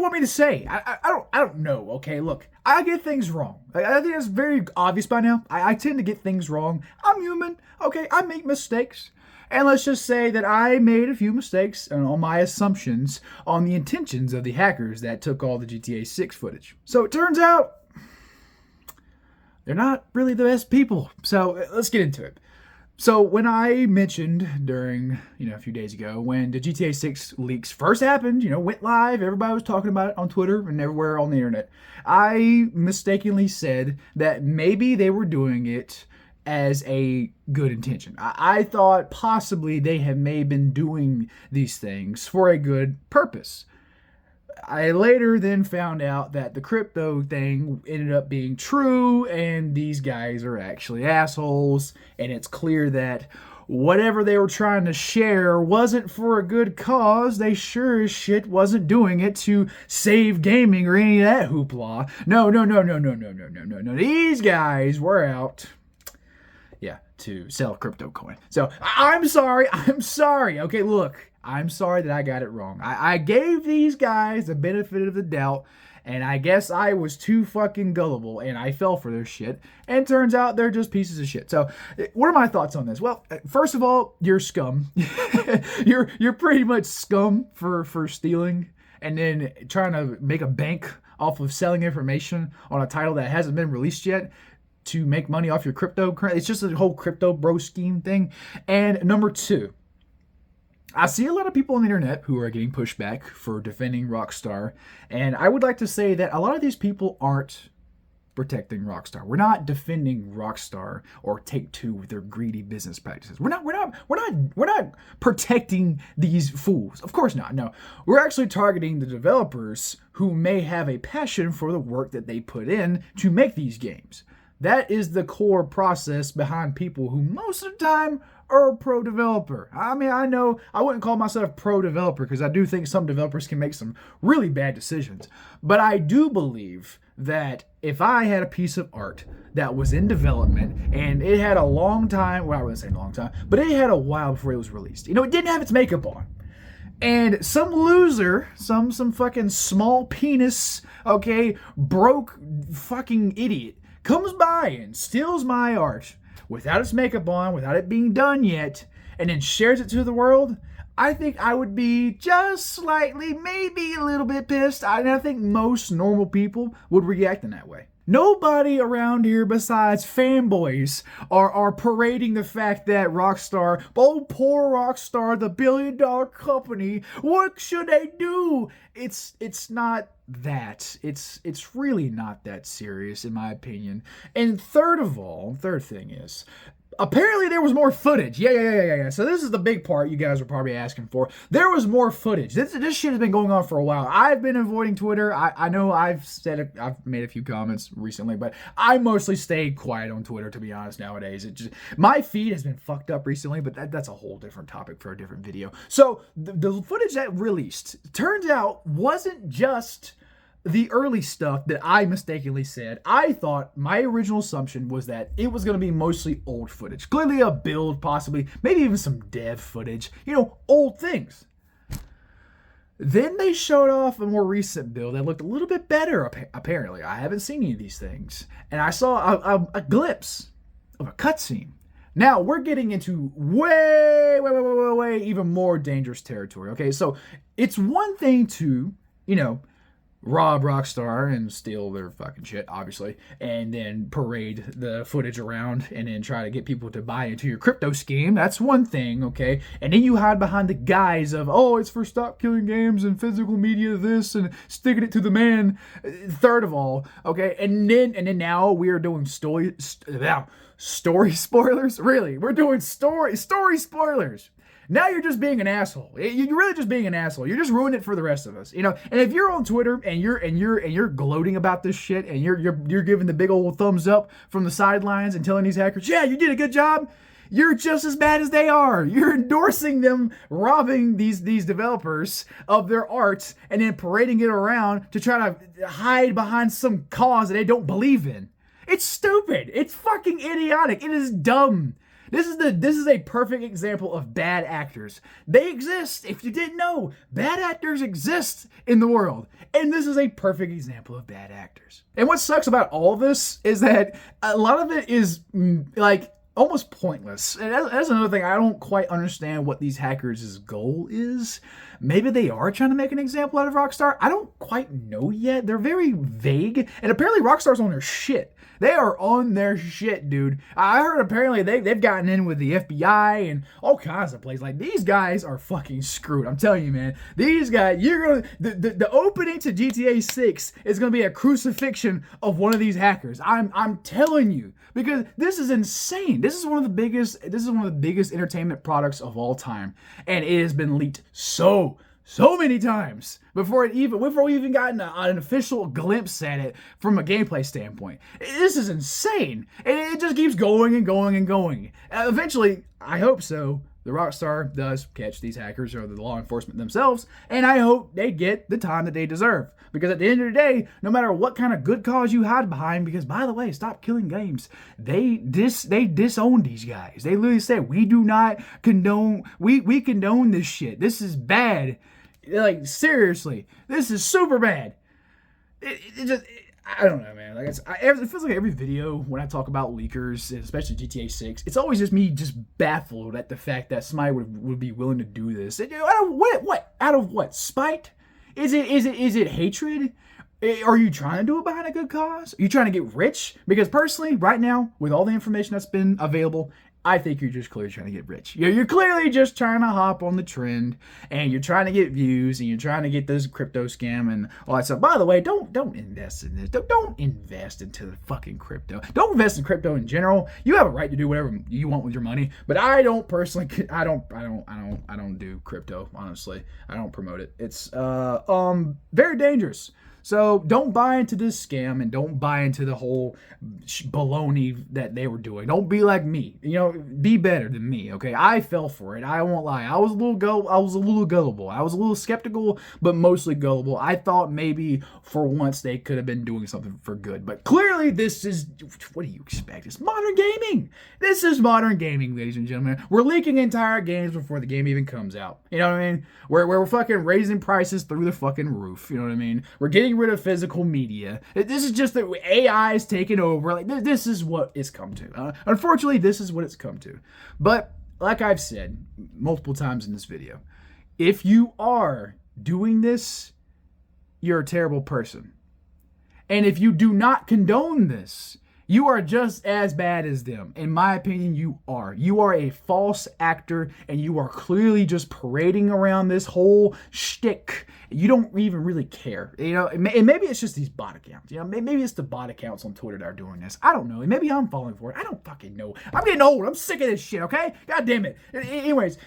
want me to say? I don't know. Okay, look, I get things wrong. I think it's very obvious by now. I tend to get things wrong. I'm human. Okay, I make mistakes. And let's just say that I made a few mistakes on my assumptions on the intentions of the hackers that took all the GTA 6 footage. So it turns out they're not really the best people. So let's get into it. So when I mentioned during, a few days ago, when the GTA 6 leaks first happened, went live, everybody was talking about it on Twitter and everywhere on the internet, I mistakenly said that maybe they were doing it as a good intention. I thought possibly they may have been doing these things for a good purpose. I later then found out that the crypto thing ended up being true, and these guys are actually assholes, and it's clear that whatever they were trying to share wasn't for a good cause. They sure as shit wasn't doing it to save gaming or any of that hoopla. No. These guys were out, to sell a crypto coin. So I'm sorry. Okay, look, I'm sorry that I got it wrong. I gave these guys the benefit of the doubt, and I guess I was too fucking gullible, and I fell for their shit. And turns out they're just pieces of shit. So what are my thoughts on this? Well, first of all, you're scum. you're pretty much scum for stealing and then trying to make a bank off of selling information on a title that hasn't been released yet to make money off your crypto. It's just a whole crypto bro scheme thing. And number two, I see a lot of people on the internet who are getting pushback for defending Rockstar. And I would like to say that a lot of these people aren't protecting Rockstar. We're not defending Rockstar or Take-Two with their greedy business practices. We're not protecting these fools. Of course not. No. We're actually targeting the developers who may have a passion for the work that they put in to make these games. That is the core process behind people who most of the time are a pro developer. I mean, I know I wouldn't call myself pro developer because I do think some developers can make some really bad decisions. But I do believe that if I had a piece of art that was in development and it had a long time, well, I wouldn't say long time, but it had a while before it was released. It didn't have its makeup on. And some loser, some fucking small penis, broke fucking idiot comes by and steals my art without its makeup on, without it being done yet, and then shares it to the world, I think I would be just slightly, maybe a little bit pissed. I think most normal people would react in that way. Nobody around here besides fanboys are parading the fact that Rockstar, oh, poor Rockstar, the billion-dollar company, what should they do? It's not that. It's really not that serious, in my opinion. And third thing is, apparently there was more footage. Yeah. So this is the big part you guys are probably asking for. There was more footage. This shit has been going on for a while. I've been avoiding Twitter. I know I've made a few comments recently, but I mostly stay quiet on Twitter, to be honest, nowadays. My feed has been fucked up recently, but that's a whole different topic for a different video. So the footage that released, turns out, wasn't just the early stuff that I mistakenly said. I thought my original assumption was that it was going to be mostly old footage. Clearly a build, possibly, maybe even some dev footage. Old things. Then they showed off a more recent build that looked a little bit better, apparently. I haven't seen any of these things. And I saw a glimpse of a cutscene. Now, we're getting into way even more dangerous territory. Okay, so it's one thing to, rob Rockstar and steal their fucking shit, obviously, and then parade the footage around and then try to get people to buy into your crypto scheme. That's one thing, okay? And then you hide behind the guise of, it's for Stop Killing Games and physical media this and sticking it to the man. Third of all, okay? And then now we are doing story spoilers? Really? We're doing story spoilers. Now you're just being an asshole. You're really just being an asshole. You're just ruining it for the rest of us, And if you're on Twitter and you're gloating about this shit and you're giving the big old thumbs up from the sidelines and telling these hackers, yeah, you did a good job, you're just as bad as they are. You're endorsing them robbing these developers of their art and then parading it around to try to hide behind some cause that they don't believe in. It's stupid. It's fucking idiotic. It is dumb. This is a perfect example of bad actors. They exist. If you didn't know, bad actors exist in the world. And this is a perfect example of bad actors. And what sucks about all of this is that a lot of it is like almost pointless. And that's another thing. I don't quite understand what these hackers' goal is. Maybe they are trying to make an example out of Rockstar. I don't quite know yet. They're very vague. And apparently Rockstar's on their shit. They are on their shit, dude. I heard apparently they've gotten in with the FBI and all kinds of places. Like, these guys are fucking screwed. I'm telling you, man. These guys, the opening to GTA 6 is gonna be a crucifixion of one of these hackers. I'm telling you. Because this is insane. This is one of the biggest entertainment products of all time. And it has been leaked so many times before we even gotten an official glimpse at it from a gameplay standpoint. This is insane. And it just keeps going and going and going. Eventually, I hope so, the Rockstar does catch these hackers or the law enforcement themselves, and I hope they get the time that they deserve. Because at the end of the day, no matter what kind of good cause you hide behind, because by the way, Stop Killing Games, they disown these guys. They literally said, we do not condone, we condone this shit. This is bad. Like, seriously, this is super bad. I don't know, man. Like, it feels like every video when I talk about leakers, and especially GTA 6, it's always just me just baffled at the fact that somebody would be willing to do this. And, out of what? Out of what? Spite? Is it hatred? Are you trying to do it behind a good cause? Are you trying to get rich? Because personally, right now, with all the information that's been available, I think you're just clearly trying to get rich. You're clearly just trying to hop on the trend, and you're trying to get views, and you're trying to get this crypto scam and all that stuff. By the way, don't invest in this. Don't invest into the fucking crypto. Don't invest in crypto in general. You have a right to do whatever you want with your money, but I don't personally. I don't do crypto. Honestly, I don't promote it. It's very dangerous. So don't buy into this scam, and don't buy into the whole baloney that they were doing. Don't be like me. Be better than me, okay? I fell for it. I won't lie. I was a little gullible. I was a little skeptical, but mostly gullible. I thought maybe for once they could have been doing something for good. But clearly this is, what do you expect? It's modern gaming. This is modern gaming, ladies and gentlemen. We're leaking entire games before the game even comes out. You know what I mean? We're fucking raising prices through the fucking roof. You know what I mean? We're getting rid of physical media. This is just that AI is taking over. Like, this is what it's come to. Unfortunately, this is what it's come to. But like I've said multiple times in this video, if you are doing this, you're a terrible person. And if you do not condone this, you are just as bad as them. In my opinion, you are. You are a false actor, and you are clearly just parading around this whole shtick. You don't even really care. And maybe it's just these bot accounts. Maybe it's the bot accounts on Twitter that are doing this. I don't know. And maybe I'm falling for it. I don't fucking know. I'm getting old. I'm sick of this shit, okay? God damn it. Anyways,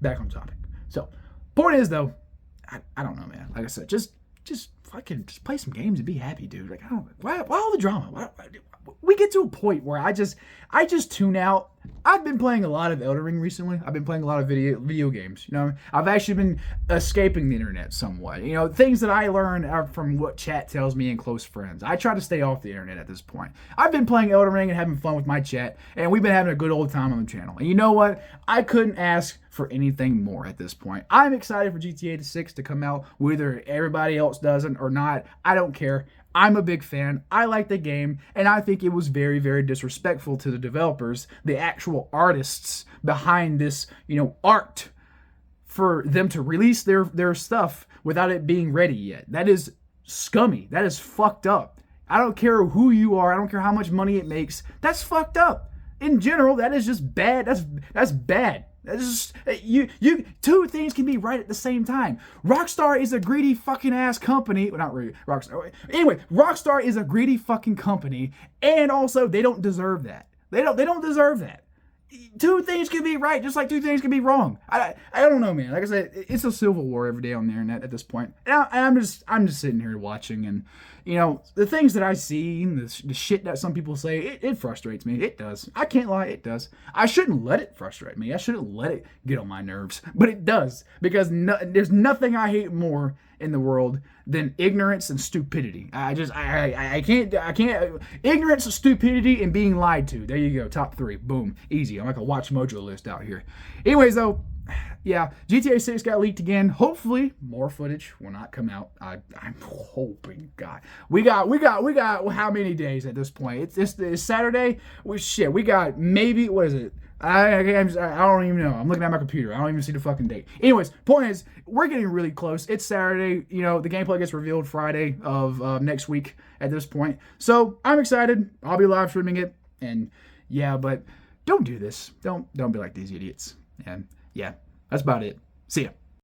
back on topic. So, point is, though, I don't know, man. Like I said, just fucking just play some games and be happy, dude. Like, why all the drama? We get to a point where I just tune out. I've been playing a lot of Elden Ring recently. I've been playing a lot of video games. I've actually been escaping the internet somewhat. Things that I learn are from what chat tells me and close friends. I try to stay off the internet at this point. I've been playing Elden Ring and having fun with my chat, and we've been having a good old time on the channel. And you know what? I couldn't ask for anything more at this point. I'm excited for GTA 6 to come out, whether everybody else doesn't or not. I don't care. I'm a big fan. I like the game, and I think it was very, very disrespectful to the developers, the actual artists behind this, art, for them to release their stuff without it being ready yet. That is scummy. That is fucked up. I don't care who you are. I don't care how much money it makes. That's fucked up. In general, that is just bad. That's bad. That's just, you two things can be right at the same time. Rockstar is a greedy fucking ass company. Well, not really. Rockstar. Anyway, Rockstar is a greedy fucking company, and also they don't deserve that. They don't deserve that. Two things can be right, just like two things can be wrong. I don't know, man. Like I said, it's a civil war every day on the internet at this point. And I'm just sitting here watching, and the things that I see, and the shit that some people say, it frustrates me. It does. I can't lie, it does. I shouldn't let it frustrate me. I shouldn't let it get on my nerves, but it does, because there's nothing I hate more in the world than ignorance and stupidity. I can't. Ignorance, stupidity, and being lied to. There you go. Top 3. Boom. Easy. I'm like a Watch Mojo list out here. Anyways, though, yeah, GTA 6 got leaked again. Hopefully, more footage will not come out. I'm hoping, God. We got how many days at this point? It's Saturday. We got maybe, what is it? I don't even know. I'm looking at my computer. I don't even see the fucking date. Anyways, point is, we're getting really close. It's Saturday. You know, the gameplay gets revealed Friday of next week at this point. So I'm excited. I'll be live streaming it. And yeah, but don't do this. Don't be like these idiots. And yeah, that's about it. See ya.